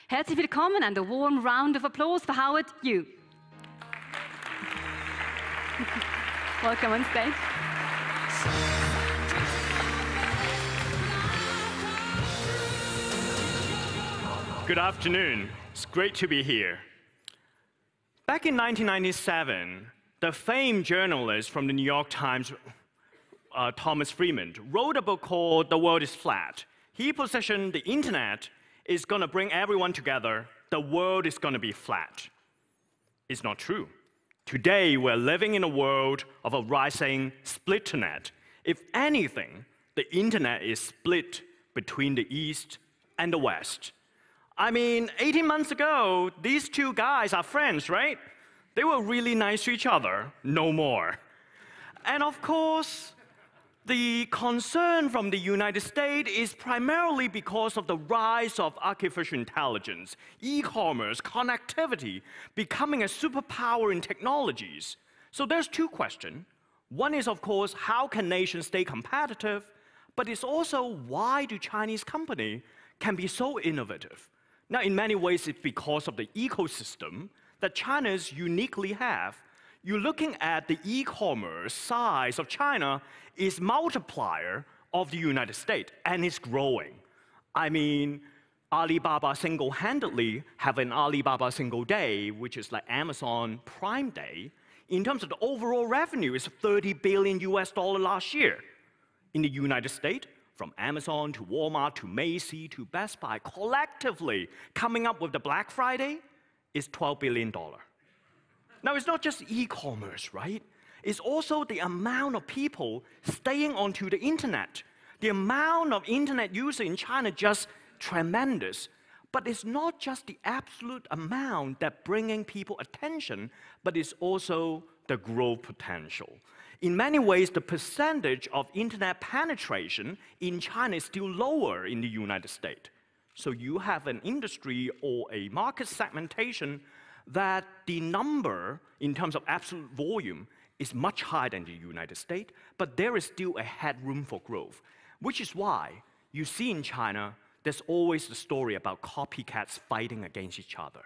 Herzlich willkommen and a warm round of applause for Howard Yu. Welcome on stage. Good afternoon. It's great to be here. Back in 1997, the famed journalist from the New York Times, Thomas Friedman, wrote a book called The World is Flat. He positioned the internet is going to bring everyone together. The world is going to be flat. It's not true. Today, we're living in a world of a rising splitternet. If anything, the internet is split between the East and the West. I mean, 18 months ago, these two guys are friends, right? They were really nice to each other. No more. And of course, the concern from the United States is primarily because of the rise of artificial intelligence, e-commerce, connectivity, becoming a superpower in technologies. So there's two questions. One is, of course, how can nations stay competitive? But it's also, why do Chinese companies can be so innovative? Now, in many ways, it's because of the ecosystem that China's uniquely have. You're looking at the e-commerce size of China is multiplier of the United States, and it's growing. I mean, Alibaba single-handedly have an Alibaba single day, which is like Amazon Prime Day. In terms of the overall revenue, it's $30 billion last year. In the United States, from Amazon to Walmart to Macy's to Best Buy, collectively coming up with the Black Friday is $12 billion. Now, it's not just e-commerce, right? It's also the amount of people staying onto the internet. The amount of internet users in China just tremendous. But it's not just the absolute amount that bringing people attention, but it's also the growth potential. In many ways, the percentage of internet penetration in China is still lower in the United States. So you have an industry or a market segmentation that the number in terms of absolute volume is much higher than the United States, but there is still a headroom for growth, which is why you see in China, there's always the story about copycats fighting against each other.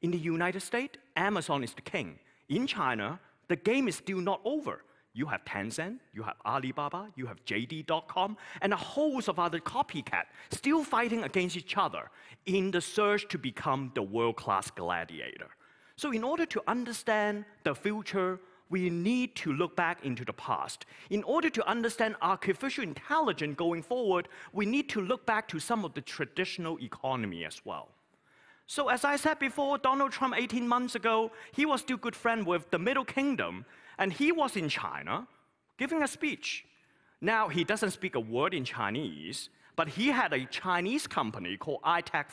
In the United States, Amazon is the king. In China, the game is still not over. You have Tencent, you have Alibaba, you have JD.com, and a host of other copycats still fighting against each other in the search to become the world-class gladiator. So in order to understand the future, we need to look back into the past. In order to understand artificial intelligence going forward, we need to look back to some of the traditional economy as well. So as I said before, Donald Trump 18 months ago, he was still good friend with the Middle Kingdom, and he was in China giving a speech. Now, he doesn't speak a word in Chinese, but he had a Chinese company called iTech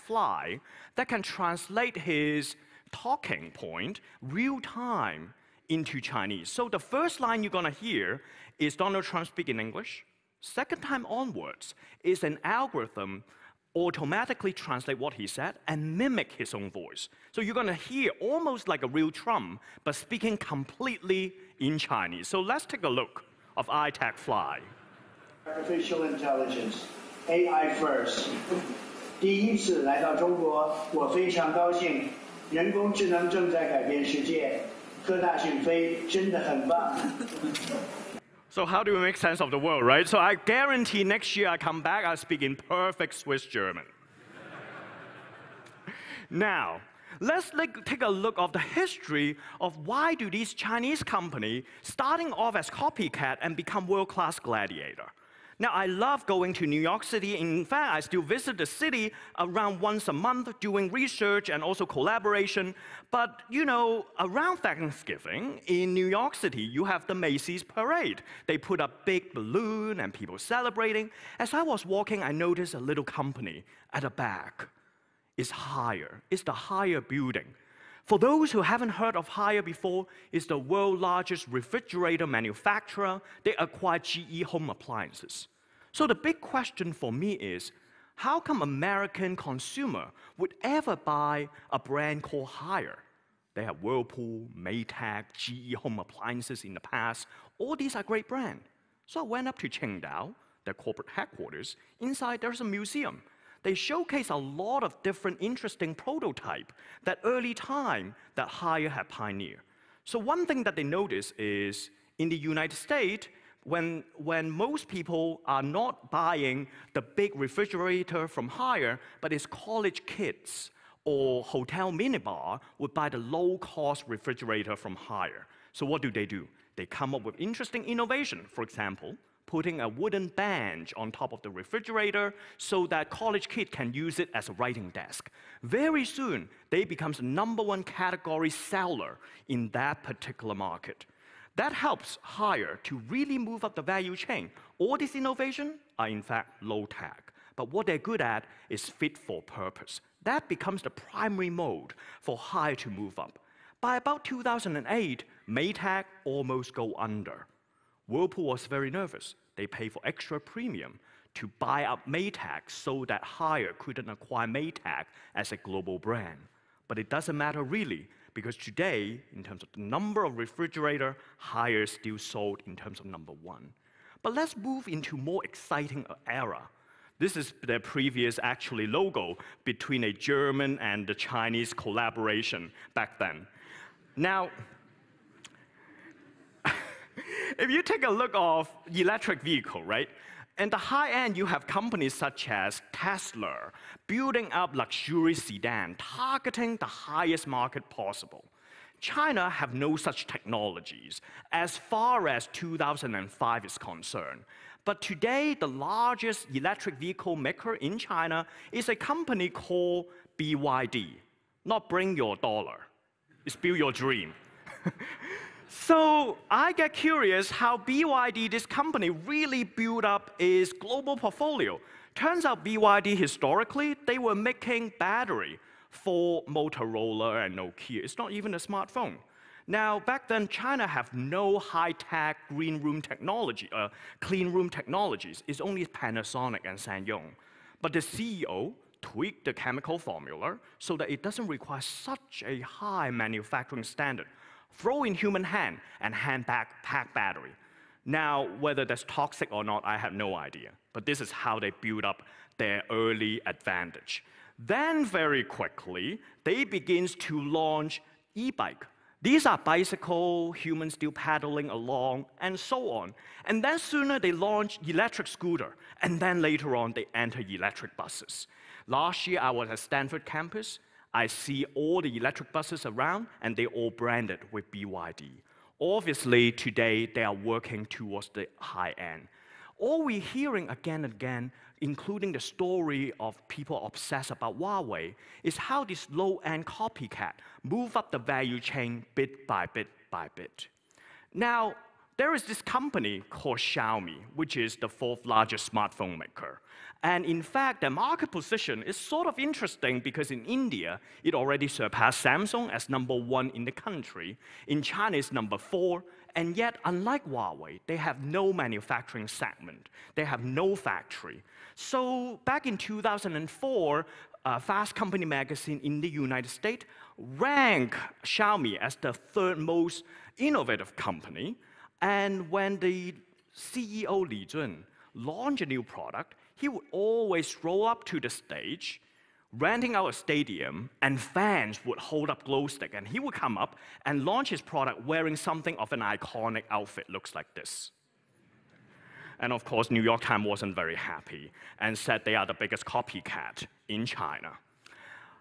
that can translate his talking point real time into Chinese. So the first line you're going to hear is Donald Trump speaking English. Second time onwards is an algorithm automatically translate what he said and mimic his own voice. So you're going to hear almost like a real Trump, but speaking completely in Chinese. So let's take a look of iTech. Artificial intelligence, AI first. 第一次来到中国，我非常高兴。人工智能正在改变世界，科大讯飞真的很棒。So how do we make sense of the world, right? So I guarantee next year I come back, I speak in perfect Swiss German. Now, let's take a look of the history of why do these Chinese companies starting off as copycat and become world-class gladiator. Now, I love going to New York City. In fact, I still visit the city around once a month doing research and also collaboration. But, you know, around Thanksgiving in New York City, you have the Macy's parade. They put up big balloon and people celebrating. As I was walking, I noticed a little company at the back. It's Haier. It's the Haier building. For those who haven't heard of Haier before, it's the world's largest refrigerator manufacturer. They acquired GE home appliances. So the big question for me is, how come American consumer would ever buy a brand called Haier? They have Whirlpool, Maytag, GE home appliances in the past. All these are great brands. So I went up to Qingdao, their corporate headquarters. Inside, there's a museum. they showcase a lot of different interesting prototype that early time that Haier had pioneered. So one thing that they notice is in the United States, when most people are not buying the big refrigerator from Haier, but it's college kids or hotel minibar would buy the low-cost refrigerator from Haier. So what do? They come up with interesting innovation. For example, putting a wooden bench on top of the refrigerator so that college kids can use it as a writing desk. Very soon, they become the #1 category seller in that particular market. That helps Haier to really move up the value chain. All these innovations are in fact low-tech, but what they're good at is fit for purpose. That becomes the primary mode for Haier to move up. By about 2008, Maytag almost go under. Whirlpool was very nervous. They paid for extra premium to buy up Maytag so that Haier couldn't acquire Maytag as a global brand. But it doesn't matter really, because today, in terms of the number of refrigerator, Haier is still sold in terms of #1. But let's move into more exciting era. This is their previous actually logo between a German and the Chinese collaboration back then. Now, if you take a look of electric vehicle, right? In the high end, you have companies such as Tesla building up luxury sedan, targeting the highest market possible. China have no such technologies as far as 2005 is concerned. But today, the largest electric vehicle maker in China is a company called BYD. Not bring your dollar, it's build your dream. So I get curious how BYD, this company, really built up its global portfolio. Turns out BYD, historically, they were making battery for Motorola and Nokia. It's not even a smartphone. Now, back then, China have no high-tech green room technology, clean room technologies. It's only Panasonic and Sanyong. But the CEO tweaked the chemical formula so that it doesn't require such a high manufacturing standard. Throw in human hand and pack battery. Now, whether that's toxic or not, I have no idea. But this is how they build up their early advantage. Then, very quickly, they begin to launch e-bike. These are bicycle, humans still pedaling along, and so on. And then sooner they launch electric scooter, and then later on they enter electric buses. Last year I was at Stanford campus. I see all the electric buses around, and they're all branded with BYD. Obviously, today they are working towards the high end. All we're hearing again and again, including the story of people obsessed about Huawei, is how this low-end copycat move up the value chain bit by bit by bit. Now, there is this company called Xiaomi, which is the 4th largest smartphone maker. And in fact, their market position is sort of interesting because in India, it already surpassed Samsung as #1 in the country. In China, it's #4. And yet, unlike Huawei, they have no manufacturing segment. They have no factory. So back in 2004, Fast Company magazine in the United States ranked Xiaomi as the 3rd most innovative company. And when the CEO Li Zun launched a new product, he would always roll up to the stage, renting out a stadium, and fans would hold up glow stick, and he would come up and launch his product wearing something of an iconic outfit, looks like this. And of course, New York Times wasn't very happy and said they are the biggest copycat in China.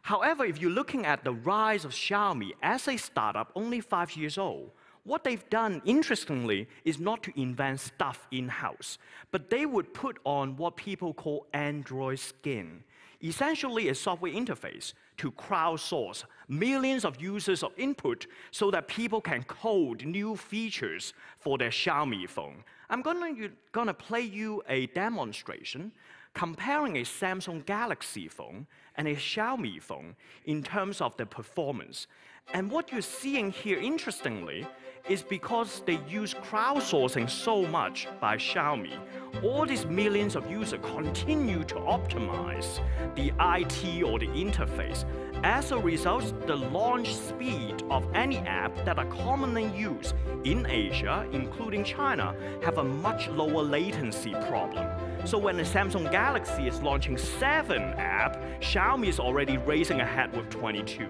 However, if you're looking at the rise of Xiaomi as a startup only 5 years old, what they've done, interestingly, is not to invent stuff in-house, but they would put on what people call Android skin, essentially a software interface to crowdsource millions of users of input so that people can code new features for their Xiaomi phone. I'm gonna play you a demonstration comparing a Samsung Galaxy phone and a Xiaomi phone in terms of the performance. And what you're seeing here, interestingly, is because they use crowdsourcing so much by Xiaomi, all these millions of users continue to optimize the IT or the interface. As a result, the launch speed of any app that are commonly used in Asia, including China, have a much lower latency problem. So when the Samsung Galaxy is launching 7 app, Xiaomi is already racing ahead with 22.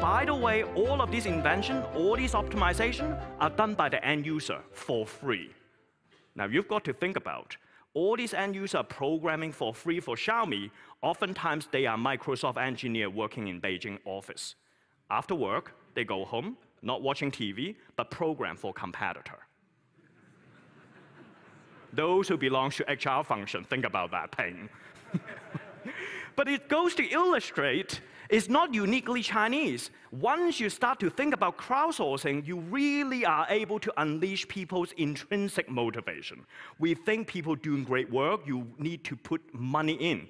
By the way, all of these invention, all these optimization are done by the end user for free. Now you've got to think about, all these end users are programming for free for Xiaomi. Oftentimes they are Microsoft engineer working in Beijing office. After work, they go home, not watching TV, but program for competitor. Those who belong to HR function, think about that pain. But it goes to illustrate it's not uniquely Chinese. Once you start to think about crowdsourcing, you really are able to unleash people's intrinsic motivation. We think people doing great work, you need to put money in.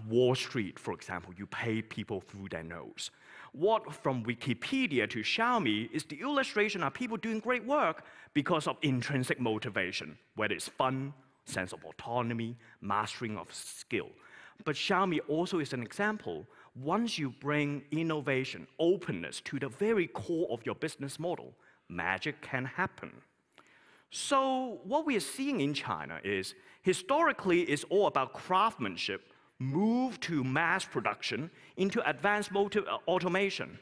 Wall Street, for example, you pay people through their nose. What from Wikipedia to Xiaomi is the illustration of people doing great work because of intrinsic motivation, whether it's fun, sense of autonomy, mastering of skill. But Xiaomi also is an example. Once you bring innovation, openness to the very core of your business model, magic can happen. So what we are seeing in China is, historically, it's all about craftsmanship, move to mass production into advanced automation.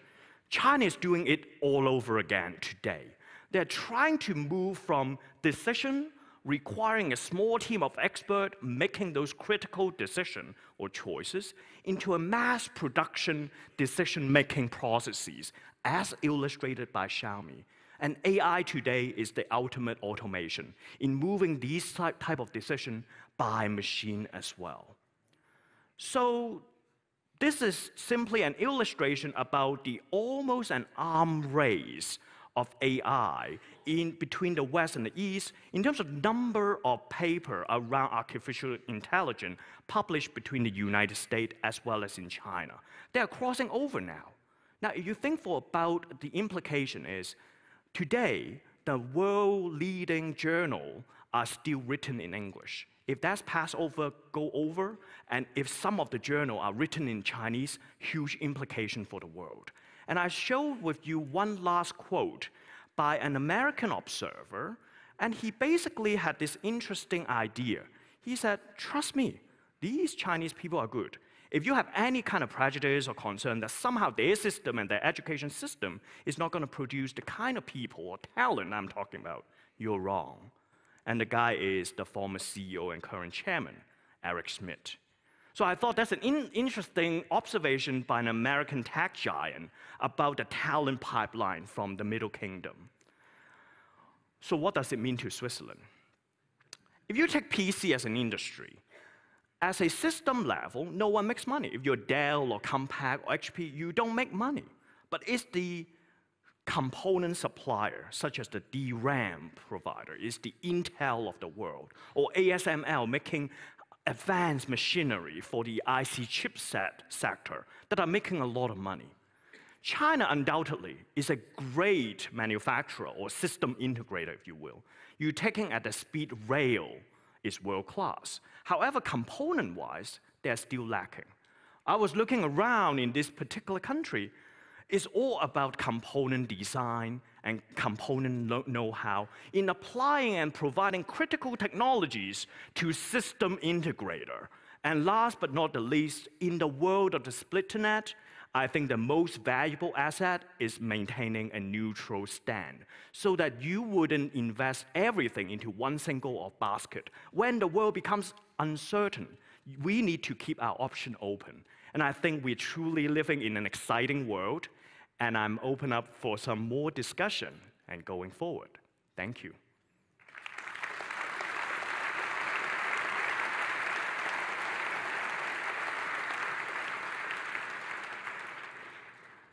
China is doing it all over again today. They're trying to move from decision requiring a small team of experts making those critical decisions or choices into a mass production decision-making processes, as illustrated by Xiaomi. And AI today is the ultimate automation in moving these type of decision by machine as well. So this is simply an illustration about the almost an arm race of AI between the West and the East in terms of number of papers around artificial intelligence published between the United States as well as in China. They are crossing over now. Now, if you think about the implication is, today, the world-leading journals are still written in English. If that's go over, and if some of the journals are written in Chinese, huge implication for the world. And I showed with you one last quote by an American observer, and he basically had this interesting idea. He said, trust me, these Chinese people are good. If you have any kind of prejudice or concern that somehow their system and their education system is not going to produce the kind of people or talent I'm talking about, you're wrong. And the guy is the former CEO and current chairman, Eric Schmidt. So I thought that's an interesting observation by an American tech giant about the talent pipeline from the Middle Kingdom. So what does it mean to Switzerland? If you take PC as an industry, as a system level, no one makes money. If you're Dell or Compaq or HP, you don't make money. But it's the component supplier, such as the DRAM provider, is the Intel of the world, or ASML making advanced machinery for the IC chipset sector that are making a lot of money. China undoubtedly is a great manufacturer or system integrator, if you will. You're taking at the speed rail is world class. However, component-wise, they're still lacking. I was looking around in this particular country. It's all about component design and component know-how in applying and providing critical technologies to system integrator. And last but not the least, in the world of the split-net, I think the most valuable asset is maintaining a neutral stand so that you wouldn't invest everything into one single basket. When the world becomes uncertain, we need to keep our option open. And I think we're truly living in an exciting world, and I'm open up for some more discussion and going forward. Thank you.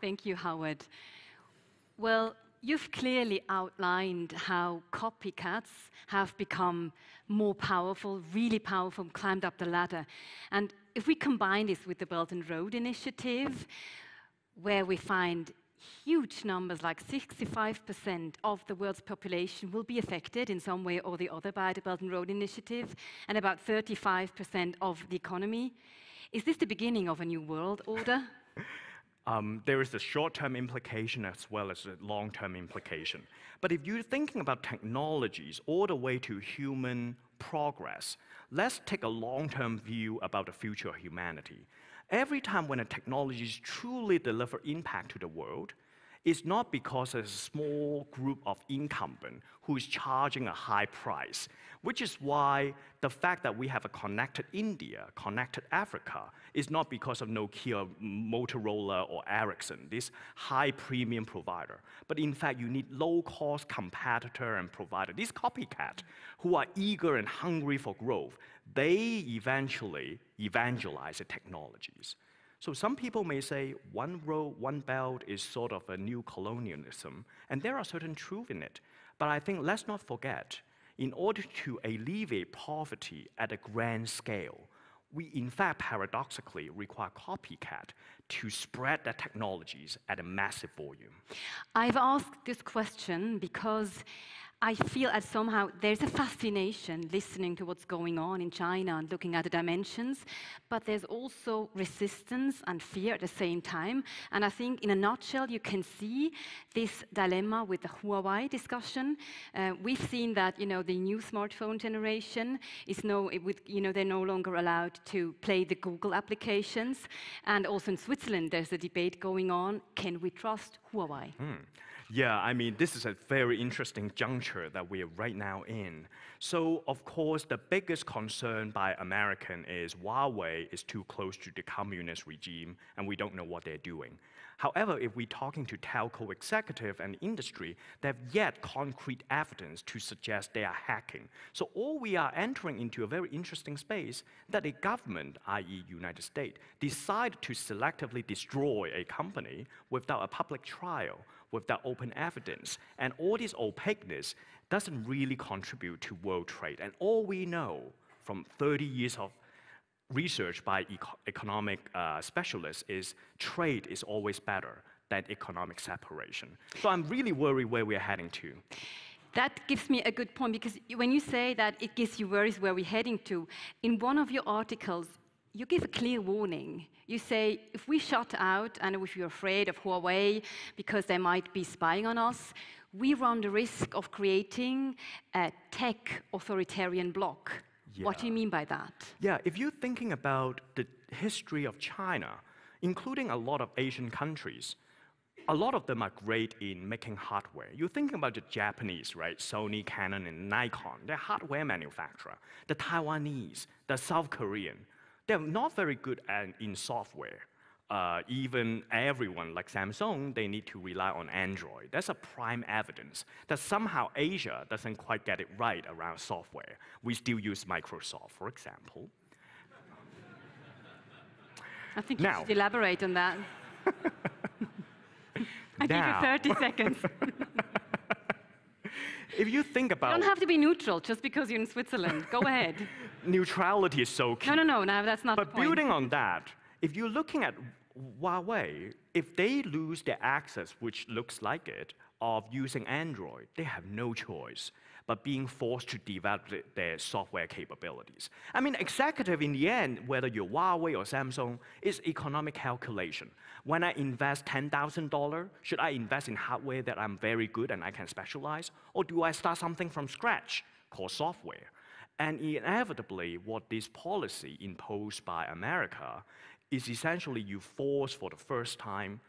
Thank you, Howard. Well, you've clearly outlined how copycats have become more powerful, really powerful, climbed up the ladder. And if we combine this with the Belt and Road Initiative, where we find huge numbers, like 65% of the world's population will be affected in some way or the other by the Belt and Road Initiative, and about 35% of the economy. Is this the beginning of a new world order? There is a short-term implication as well as a long-term implication. But if you're thinking about technologies all the way to human progress. Let's take a long-term view about the future of humanity. Every time when a technology truly delivers impact to the world, it's not because there's a small group of incumbents who is charging a high price, which is why the fact that we have a connected India, connected Africa, is not because of Nokia, Motorola, or Ericsson, this high premium provider. But in fact, you need low-cost competitor and provider, these copycat, who are eager and hungry for growth. They eventually evangelize the technologies. So some people may say one road, one belt is sort of a new colonialism, and there are certain truth in it. But I think let's not forget, in order to alleviate poverty at a grand scale, we in fact paradoxically require copycat to spread their technologies at a massive volume. I've asked this question because I feel that somehow there's a fascination listening to what's going on in China and looking at the dimensions, but there's also resistance and fear at the same time. And I think in a nutshell, you can see this dilemma with the Huawei discussion. We've seen that, the new smartphone generation is they're no longer allowed to play the Google applications. And also in Switzerland, there's a debate going on, can we trust Huawei? Yeah, I mean, this is a very interesting juncture that we are right now in. So, of course, the biggest concern by American is Huawei is too close to the communist regime, and we don't know what they're doing. However, if we're talking to telco executive and industry, they have yet concrete evidence to suggest they are hacking. So all we are entering into a very interesting space that a government, i.e. United States, decide to selectively destroy a company without a public trial, without open evidence. And all this opaqueness doesn't really contribute to world trade. And all we know from 30 years of research by economic specialists is trade is always better than economic separation. So I'm really worried where we're heading to. That gives me a good point, because when you say that it gives you worries where we're heading to, in one of your articles, you give a clear warning. You say, if we shut out and if you're afraid of Huawei because they might be spying on us, we run the risk of creating a tech authoritarian bloc. Yeah. What do you mean by that? Yeah, if you're thinking about the history of China, including a lot of Asian countries, a lot of them are great in making hardware. You're thinking about the Japanese, right? Sony, Canon, and Nikon. They're hardware manufacturer. The Taiwanese, the South Korean, they're not very good in software. Even everyone, like Samsung, they need to rely on Android. That's a prime evidence that somehow Asia doesn't quite get it right around software. We still use Microsoft, for example. I think you should elaborate on that. I give you 30 seconds. If you think about... You don't have to be neutral just because you're in Switzerland. Go ahead. Neutrality is so key. No, that's not the point. But building on that, if you're looking at Huawei, if they lose their access, which looks like it, of using Android, they have no choice but being forced to develop their software capabilities. I mean, executive in the end, whether you're Huawei or Samsung, is economic calculation. When I invest $10,000, should I invest in hardware that I'm very good and I can specialize? Or do I start something from scratch called software? And inevitably, what this policy imposed by America is essentially you force for the first time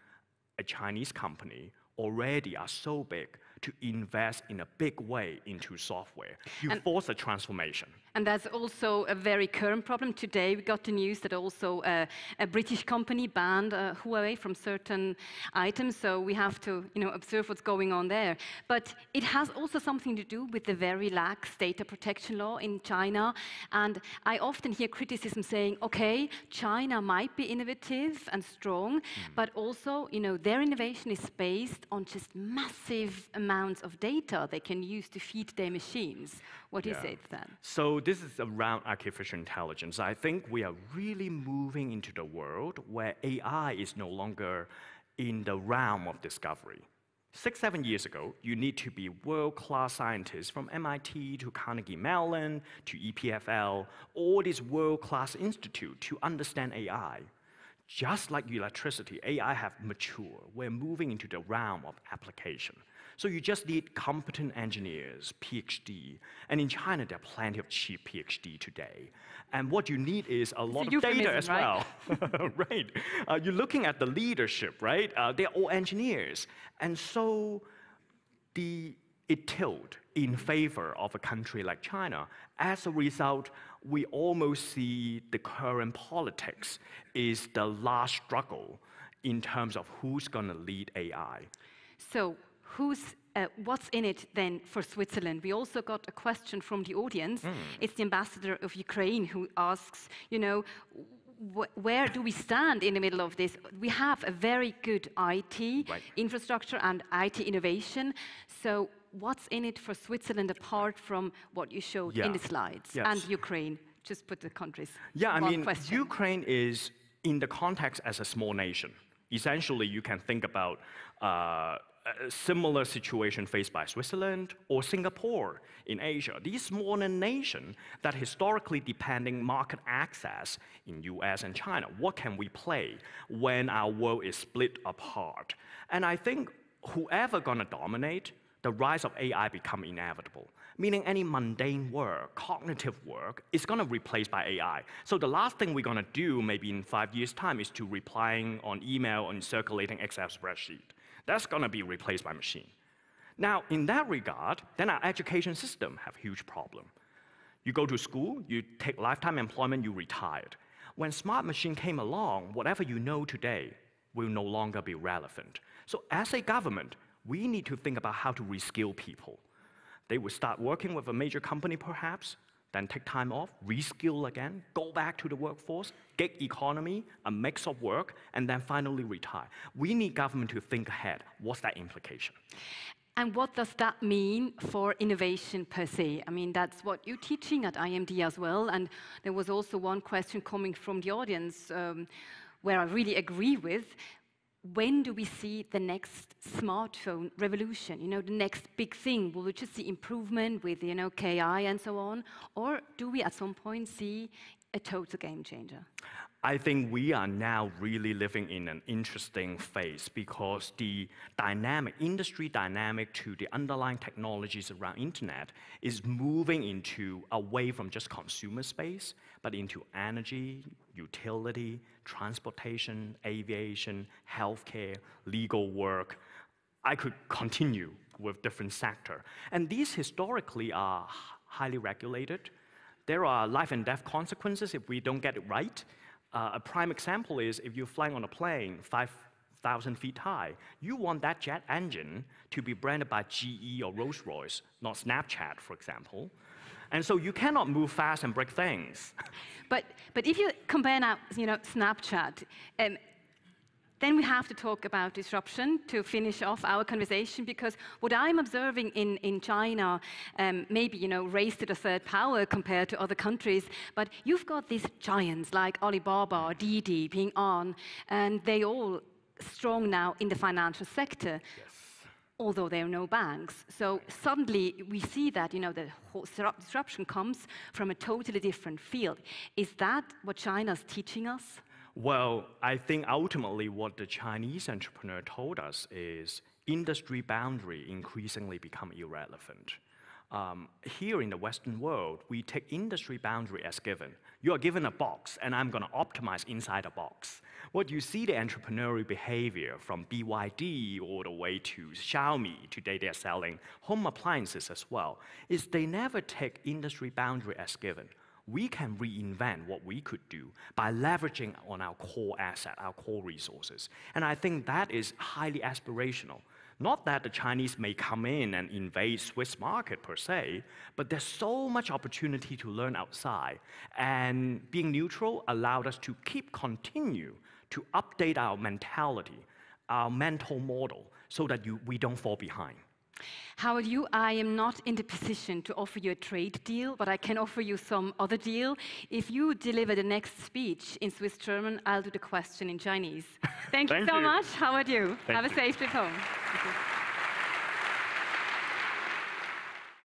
a Chinese company already are so big to invest in a big way into software. You force a transformation. And that's also a very current problem. Today we got the news that also a British company banned Huawei from certain items, so we have to observe what's going on there. But it has also something to do with the very lax data protection law in China. And I often hear criticism saying, okay, China might be innovative and strong, but also their innovation is based on just massive amounts of data they can use to feed their machines. What do you say to that? So this is around artificial intelligence. I think we are really moving into the world where AI is no longer in the realm of discovery. 6, 7 years ago, you need to be world-class scientists from MIT to Carnegie Mellon to EPFL, all these world-class institutes to understand AI. Just like electricity, AI have matured. We're moving into the realm of application. So you just need competent engineers, PhD. And in China, there are plenty of cheap PhD today. And what you need is a lot of data as well. Right. You're looking at the leadership, right? They're all engineers. And so it tilted in favor of a country like China. As a result, we almost see the current politics is the last struggle in terms of who's going to lead AI. So what's in it then for Switzerland? We also got a question from the audience. It's the ambassador of Ukraine who asks, where do we stand in the middle of this? We have a very good IT infrastructure and IT innovation. So what's in it for Switzerland apart from what you showed in the slides? And Ukraine? Just put the countries. Yeah, I mean, Ukraine is in the context as a small nation. Essentially, you can think about a similar situation faced by Switzerland or Singapore in Asia. These smaller nations that historically depending market access in US and China, what can we play when our world is split apart? And I think whoever gonna dominate, the rise of AI become inevitable. Meaning any mundane work, cognitive work, is going to be replaced by AI. So the last thing we're going to do, maybe in 5 years' time, is to replying on email and circulating Excel spreadsheet. That's going to be replaced by machine. Now, in that regard, then our education system have huge problem. You go to school, you take lifetime employment, you retired. When smart machine came along, whatever you know today will no longer be relevant. So as a government, we need to think about how to reskill people. They would start working with a major company perhaps, then take time off, reskill again, go back to the workforce, gig economy, a mix of work, and then finally retire. We need government to think ahead. What's that implication? And what does that mean for innovation per se? I mean, that's what you're teaching at IMD as well. And there was also one question coming from the audience where I really agree with. When do we see the next smartphone revolution? The next big thing? Will we just see improvement with, KI and so on? Or do we at some point see a total game changer? I think we are now really living in an interesting phase because the industry dynamic to the underlying technologies around internet is moving away from just consumer space, but into energy, utility, transportation, aviation, healthcare, legal work. I could continue with different sectors. And these historically are highly regulated. There are life and death consequences if we don't get it right. A prime example is if you're flying on a plane 5,000 feet high, you want that jet engine to be branded by GE or Rolls-Royce, not Snapchat, for example. And so you cannot move fast and break things. But if you compare now, Snapchat, then we have to talk about disruption to finish off our conversation, because what I'm observing in China, maybe, race to the third power compared to other countries, but you've got these giants like Alibaba, Didi, Ping An, and they all strong now in the financial sector. Yes. Although there are no banks. So suddenly we see that, the whole disruption comes from a totally different field. Is that what China's teaching us? Well, I think ultimately what the Chinese entrepreneur told us is industry boundary increasingly become irrelevant. Here in the Western world, we take industry boundary as given. You are given a box, and I'm going to optimize inside a box. What you see the entrepreneurial behavior from BYD all the way to Xiaomi, today they're selling home appliances as well, is they never take industry boundary as given. We can reinvent what we could do by leveraging on our core asset, our core resources. And I think that is highly aspirational. Not that the Chinese may come in and invade Swiss market per se, but there's so much opportunity to learn outside. And being neutral allowed us to continue to update our mentality, our mental model, so that we don't fall behind. Howard, I am not in the position to offer you a trade deal, but I can offer you some other deal. If you deliver the next speech in Swiss German, I'll do the question in Chinese. Thank you so much. How are you? Have a safe trip home.